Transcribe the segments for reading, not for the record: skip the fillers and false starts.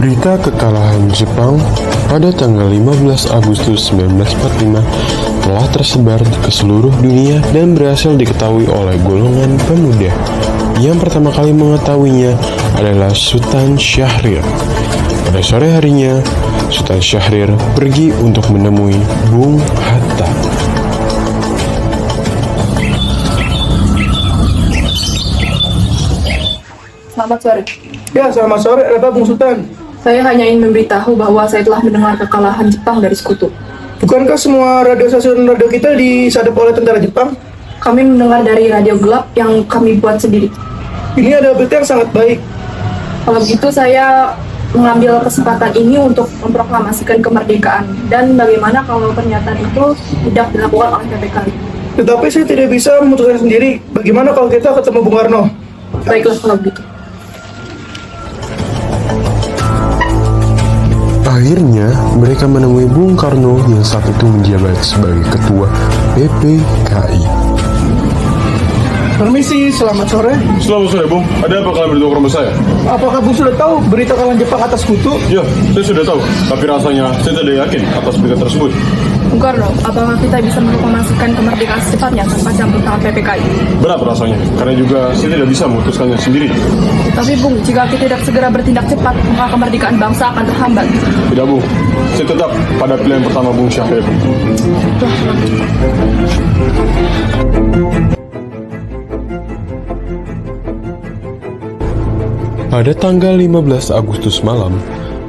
Berita kekalahan Jepang pada tanggal 15 Agustus 1945 telah tersebar ke seluruh dunia dan berhasil diketahui oleh golongan pemuda. Yang pertama kali mengetahuinya adalah Sultan Syahrir. Pada sore harinya, Sultan Syahrir pergi untuk menemui Bung Hatta. Selamat sore. Ya, selamat sore, ada Bung Sultan. Saya hanya ingin memberitahu bahwa saya telah mendengar kekalahan Jepang dari sekutu. Bukankah semua stasiun radio kita disadap oleh tentara Jepang? Kami mendengar dari radio gelap yang kami buat sendiri. Ini adalah berita yang sangat baik. Kalau begitu saya mengambil kesempatan ini untuk memproklamasikan kemerdekaan. Dan bagaimana kalau pernyataan itu tidak dilakukan oleh PPKI? Tetapi saya tidak bisa memutuskan sendiri. Bagaimana kalau kita ketemu Bung Karno? Baiklah kalau begitu. Akhirnya, mereka menemui Bung Karno yang saat itu menjabat sebagai ketua PPKI. Permisi, selamat sore. Selamat sore, Bung. Ada apa kalian berdua ke rumah saya? Apakah Bung sudah tahu berita kekalahan Jepang atas sekutu? Ya, saya sudah tahu. Tapi rasanya saya tidak yakin atas berita tersebut. Bung Karno, apakah kita bisa memproklamasikan kemerdekaan secepatnya tanpa campur tangan PPKI? Berat rasanya, karena juga saya tidak bisa memutuskannya sendiri. Tapi Bung, jika kita tidak segera bertindak cepat, maka kemerdekaan bangsa akan terhambat. Tidak, Bung. Saya tetap pada pilihan pertama Bung Syahrir. Pada tanggal 15 Agustus malam,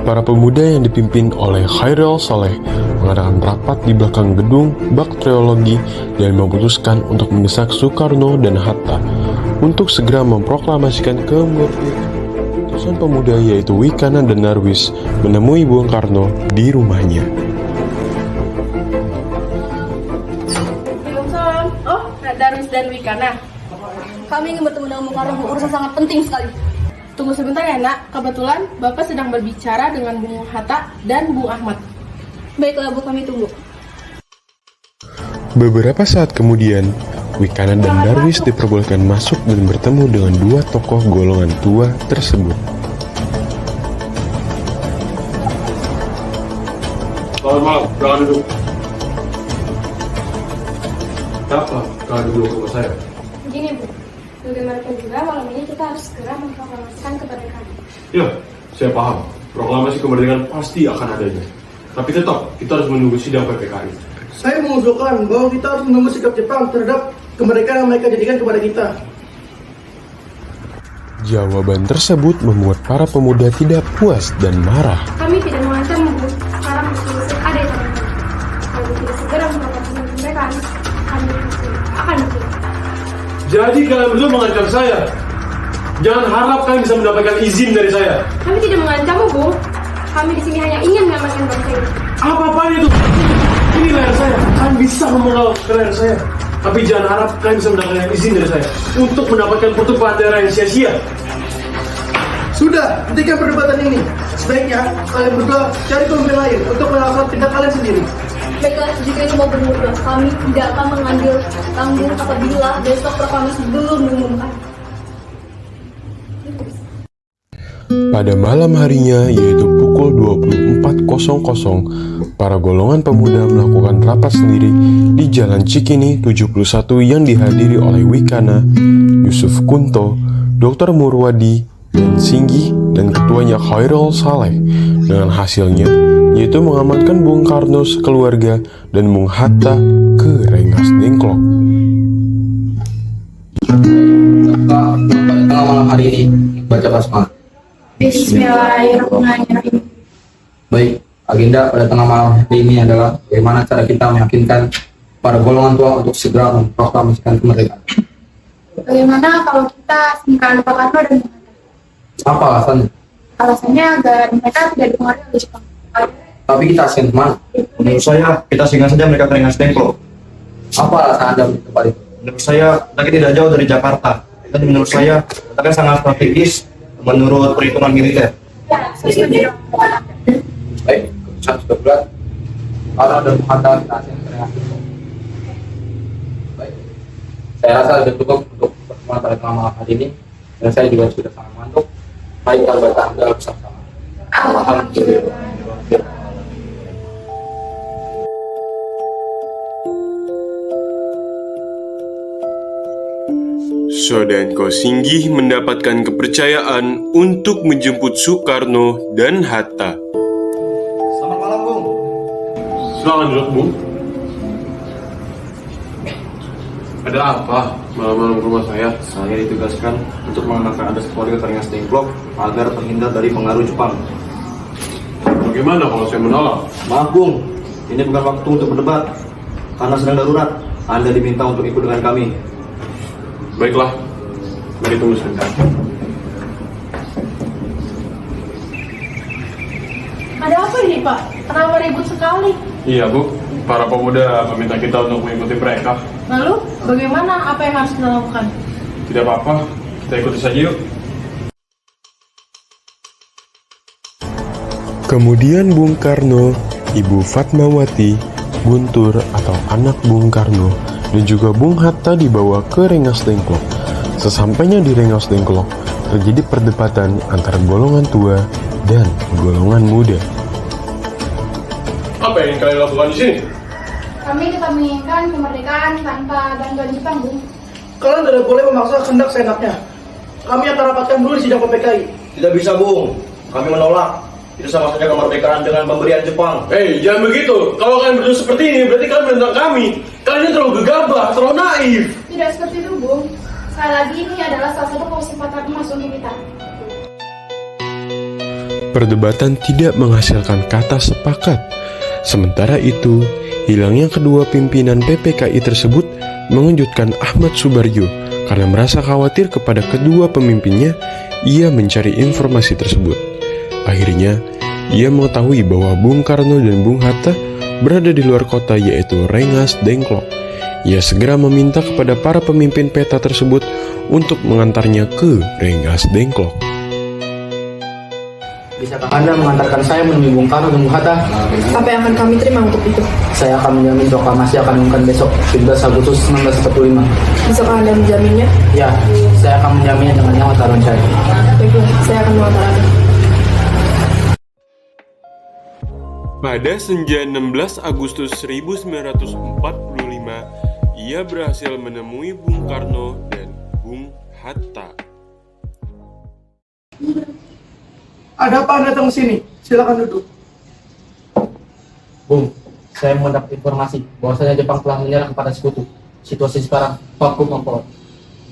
para pemuda yang dipimpin oleh Khairil Saleh mengadakan rapat di belakang gedung bakteriologi dan memutuskan untuk mendesak Soekarno dan Hatta untuk segera memproklamasikan kemerdekaan. Ratusan pemuda yaitu Wikana dan Darwis menemui Bung Karno di rumahnya. Oh, Darwis dan Wikana. Kami ingin bertemu dengan Bung Karno, urusan sangat penting sekali. Tunggu sebentar ya nak, kebetulan Bapak sedang berbicara dengan Bung Hatta dan Bung Ahmad. Baiklah Bu, kami tunggu. Beberapa saat kemudian, Wikana dan Darwis diperbolehkan masuk dan bertemu dengan dua tokoh golongan tua tersebut. Selamat malam, jangan duduk. Kenapa kalian duduk ke rumah saya? Begini Bu, bagaimanapun juga malam ini kita harus segera memproklamasikan kemerdekaan. Ya, saya paham. Proklamasi kemerdekaan pasti akan adanya. Tapi tetap, kita harus menunggu sidang PPKI. Saya mengusulkan bahwa kita harus menunggu sikap Jepang terhadap kemerdekaan yang mereka jadikan kepada kita. Jawaban tersebut membuat para pemuda tidak puas dan marah. Kami tidak mengancam Bu, sekarang solusi ada di tangan kami. Kalau tidak segera memproklamasikan kemerdekaan, kami akan ditutup. Jadi kalian berdua mengancam saya. Jangan harap kalian bisa mendapatkan izin dari saya. Kami tidak mengancammu Bu, kami di sini hanya ingin menyelamatkan bangsa ini. Apa-apaan itu? Ini leher saya. Kalian bisa memenggal ke leher saya. Tapi jangan harap kalian bisa mendapatkan izin dari saya untuk mendapatkan pertumpahan darah yang sia-sia. Sudah, hentikan perdebatan ini. Sebaiknya kalian berdua cari pemimpin lain untuk melakukan tindak kalian sendiri. Baiklah, jika itu mau bermudah, kami tidak akan mengambil tanggung apabila besok proklamasi belum diumumkan. Pada malam harinya, yaitu pukul 24.00, para golongan pemuda melakukan rapat sendiri di Jalan Cikini 71 yang dihadiri oleh Wikana, Yusuf Kunto, Dr. Murwadi, dan Singgi, dan ketuanya Khairil Saleh. Dengan hasilnya, yaitu mengamankan Bung Karno sekeluarga dan Bung Hatta ke Rengas Dengklok. Malam hari ini baca basmalah. Bismillahirrahmanirrahim. Baik, agenda pada tengah malam hari ini adalah bagaimana cara kita meyakinkan para golongan tua untuk segera memproklamasikan kemerdekaan. Bagaimana kalau kita singkirkan Pak Karno dan Bung Hatta? Apa alasannya? Alasannya agar mereka tidak dipengaruhi oleh Jepang. Tapi kita asing kemana? Menurut saya, kita singgah saja mereka ke Rengas Dengklok. Apa alasan Anda untuk tempat itu? Menurut saya, kita tidak jauh dari Jakarta. Dan menurut saya, kita kan sangat strategis menurut perhitungan militer. Ya, saya setuju. Baik, keputusan sudah bulat. Karno dan Bung Hatta kita asing ke Rengas Dengklok. Baik, saya rasa sudah cukup untuk pertemuan pada tengah malam hari ini. Dan saya juga sudah sangat ngantuk. Baik, kalau baca Anda bersama-sama. Alhamdulillah. Sodanko Singgih mendapatkan kepercayaan untuk menjemput Soekarno dan Hatta. Selamat malam, Bung. Silakan duduk, Bung. Ada apa malam-malam ke rumah saya? Saya ditugaskan untuk mengenalkan adat keluarga Rengas Dengklok agar terhindar dari pengaruh Jepang. Bagaimana kalau saya menolak? Maaf, Bung. Ini bukan waktu untuk berdebat. Karena sedang darurat, Anda diminta untuk ikut dengan kami. Baiklah, mari tunggu sebentar. Ada apa ini, Pak? Kenapa ribut sekali? Iya, Bu. Para pemuda meminta kita untuk mengikuti mereka. Lalu, bagaimana? Apa yang harus kita lakukan? Tidak apa-apa, kita ikuti saja yuk. Kemudian Bung Karno, Ibu Fatmawati, Guntur atau anak Bung Karno, dan juga Bung Hatta dibawa ke Rengas Dengklok. Sesampainya di Rengas Dengklok, terjadi perdebatan antara golongan tua dan golongan muda. Apa yang kalian lakukan di sini? Kami tetap menginginkan kemerdekaan tanpa bantuan Jepang, Bung. Kalian tidak boleh memaksa kehendak seenaknya. Kami akan rapatkan dulu di sidang PPKI. Tidak bisa, Bung. Kami menolak. Itu sama saja kemerdekaan dengan pemberian Jepang. Hei, jangan begitu. Kalau kalian berdua seperti ini, berarti kalian menentang kami. Kalian ini terlalu gegabah, terlalu naif. Tidak seperti itu, Bung. Sekali lagi ini adalah salah satu kesempatan emas untuk kita. Perdebatan tidak menghasilkan kata sepakat. Sementara itu, hilangnya kedua pimpinan PPKI tersebut mengejutkan Ahmad Subarjo karena merasa khawatir kepada kedua pemimpinnya. Ia mencari informasi tersebut. Akhirnya, ia mengetahui bahwa Bung Karno dan Bung Hatta berada di luar kota, yaitu Rengas Dengklok. Ia segera meminta kepada para pemimpin peta tersebut untuk mengantarnya ke Rengas Dengklok. Bisakah Anda mengantarkan saya menemui Bung Karno dan Bung Hatta? Apa yang akan kami terima untuk itu? Saya akan menjamin proklamasi akan diumumkan besok, 17 Agustus 1945. Bisakah Anda menjaminnya? Ya, saya akan menjaminnya dengan nyawa taruhan saya. Baiklah, saya akan mengantar Anda. Pada senja 16 Agustus 1945, ia berhasil menemui Bung Karno dan Bung Hatta. Ada apa Anda datang ke sini? Silakan duduk. Bung, saya mendapat informasi bahwasanya Jepang telah menyerang kepada sekutu. Situasi sekarang vakum memperoleh.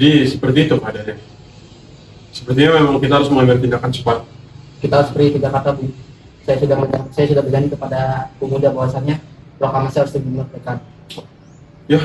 Jadi, seperti itu keadaannya. Sepertinya memang kita harus mengambil tindakan cepat. Kita harus beri 3 kata, Bung. Saya sudah berjanji kepada pemuda bahwasannya proklamasi harus dimerdekakan. Ya,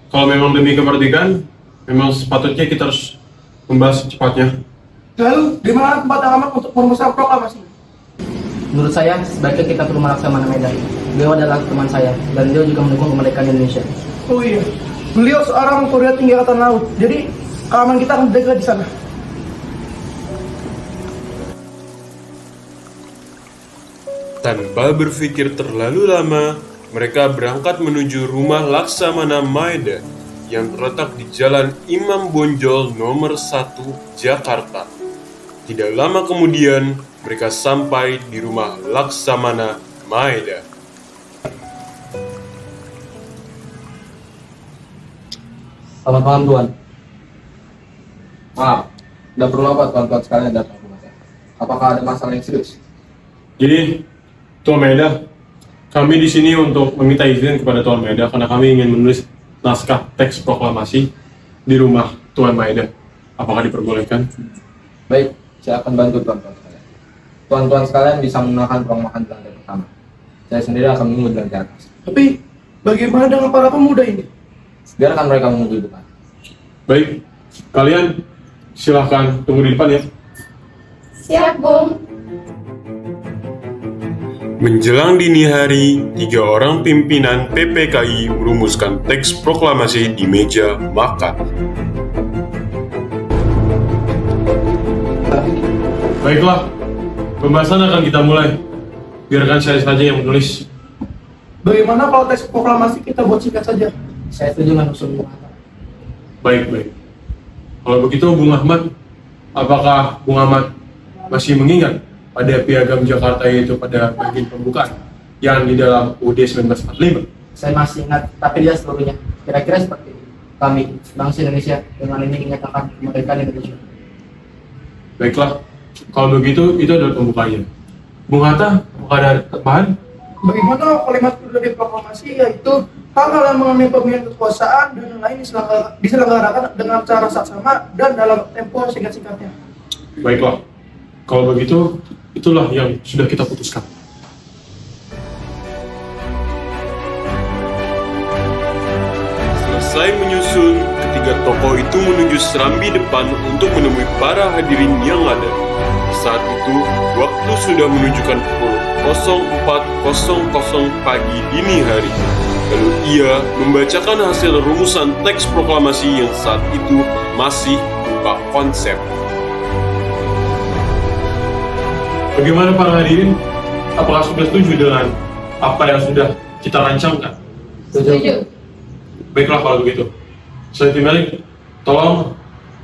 kalau memang demi kemerdekaan, memang sepatutnya kita harus membahas secepatnya. Lalu, di mana tempat yang aman untuk merumuskan proklamasi? Menurut saya, sebaiknya kita perlu Laksamana Medan. Beliau adalah teman saya, dan beliau juga mendukung kemerdekaan Indonesia. Oh iya, beliau seorang perwira tinggi angkatan laut. Jadi, keamanan kita akan dijaga di sana. Tanpa berpikir terlalu lama, mereka berangkat menuju rumah Laksamana Maeda yang terletak di Jalan Imam Bonjol nomor 1, Jakarta. Tidak lama kemudian, mereka sampai di rumah Laksamana Maeda. Selamat malam, Tuan. Maaf, tidak perlu apa tuan-tuan sekalian datang ke rumah saya. Apakah ada masalah yang serius? Jadi, Tuan Maeda, kami di sini untuk meminta izin kepada Tuan Maeda karena kami ingin menulis naskah teks proklamasi di rumah Tuan Maeda. Apakah diperbolehkan? Baik, saya akan bantu tuan-tuan sekalian. Tuan-tuan sekalian bisa menggunakan ruang makan di lantai pertama. Saya sendiri akan menunggu di lantai atas. Tapi, bagaimana dengan para pemuda ini? Biarkan mereka menunggu di depan. Baik, kalian silahkan tunggu di depan ya. Siap, Bung. Menjelang dini hari, 3 orang pimpinan PPKI merumuskan teks proklamasi di meja makan. Baiklah, pembahasan akan kita mulai. Biarkan saya saja yang menulis. Bagaimana kalau teks proklamasi kita buat singkat saja? Saya setuju dengan usul Bung Hatta. Baik. Kalau begitu, Bung Ahmad, apakah Bung Ahmad masih mengingat pada Piagam Jakarta, yaitu pada bagian pembukaan yang di dalam UUD 1945? Saya masih ingat, tapi tidak seluruhnya. Kira-kira seperti ini. Kami, bangsa Indonesia, dengan ini menyatakan kemerdekaan Indonesia. Baiklah, kalau begitu itu adalah pembukanya. Bung Hatta, apakah ada tambahan? Bagaimana kalimat dari proklamasi, yaitu hal-hal yang mengenai pemilihan kekuasaan dan lain diselenggarakan dengan cara saksama dan dalam tempo singkat-singkatnya. Baiklah, kalau begitu itulah yang sudah kita putuskan. Selesai menyusun, ketiga tokoh itu menuju serambi depan untuk menemui para hadirin yang ada. Saat itu, waktu sudah menunjukkan pukul 04.00 pagi dini hari. Lalu ia membacakan hasil rumusan teks proklamasi yang saat itu masih berupa konsep. Bagaimana para hadirin? Apakah sudah setuju dengan apa yang sudah kita rancangkan? Setuju. Baiklah kalau begitu. Selanjutnya, tolong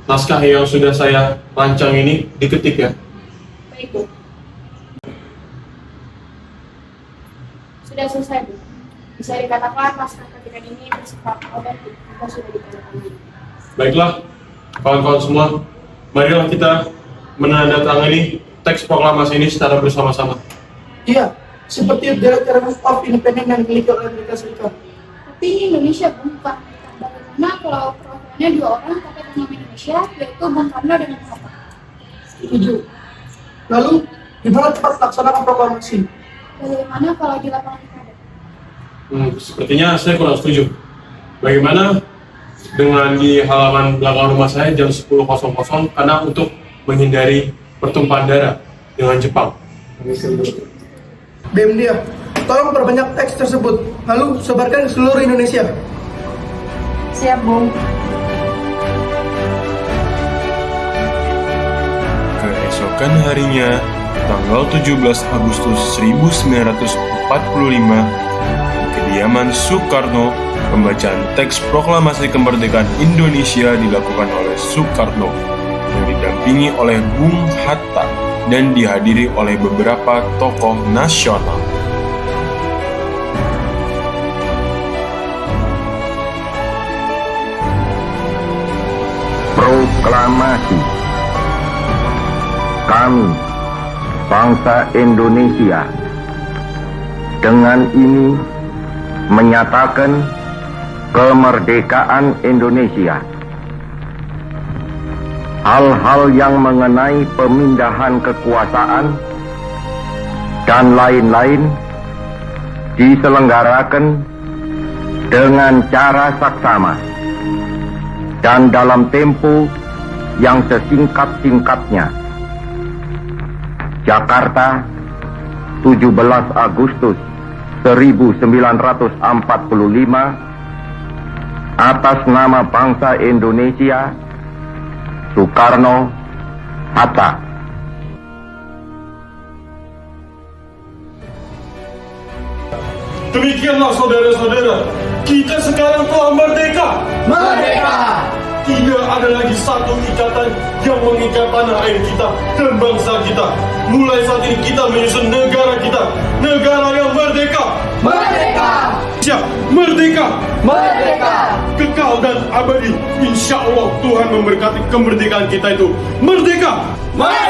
naskah yang sudah saya rancang ini diketik ya. Baik, Bu. Sudah selesai, Bu. Bisa dikatakan naskah ketikan ini bersifat otentik jika sudah ditandatangani. Baiklah, kawan-kawan semua, marilah kita menandatangani teks proklamasi ini secara bersama-sama. Iya, seperti Declaration of Independence yang dimiliki oleh Amerika Serikat. Tapi ini Indonesia, Bung, bukan Amerika. Bagaimana kalau perwakilannya 2 orang tapi atas nama Indonesia, yaitu Bung Karno dan Bung Hatta? Setuju. Lalu, gimana cepat laksanakan proklamasi? Bagaimana kalau di lapangan pilkada? Sepertinya saya kurang setuju. Bagaimana dengan di halaman belakang rumah saya jam 10.00 karena untuk menghindari pertumpahan darah dengan Jepang. BMDA, tolong perbanyak teks tersebut, lalu sebarkan ke seluruh Indonesia. Siap, Bung. Keesokan harinya, tanggal 17 Agustus 1945, di kediaman Soekarno, pembacaan teks proklamasi kemerdekaan Indonesia dilakukan oleh Soekarno, yang didampingi oleh Bung Hatta dan dihadiri oleh beberapa tokoh nasional. Proklamasi. Kami, bangsa Indonesia, dengan ini menyatakan kemerdekaan Indonesia. Hal-hal yang mengenai pemindahan kekuasaan dan lain-lain diselenggarakan dengan cara saksama dan dalam tempo yang sesingkat-singkatnya. Jakarta, 17 Agustus 1945, atas nama bangsa Indonesia, Soekarno, Hatta. Demikianlah saudara-saudara, kita sekarang telah merdeka. Merdeka! Tidak ada lagi satu ikatan yang mengikat tanah air kita dan bangsa kita. Mulai saat ini kita menyusun negara kita, negara yang merdeka. Merdeka! Siap, merdeka. Merdeka! Kekal dan abadi. Insya Allah Tuhan memberkati kemerdekaan kita itu. Merdeka. Merdeka!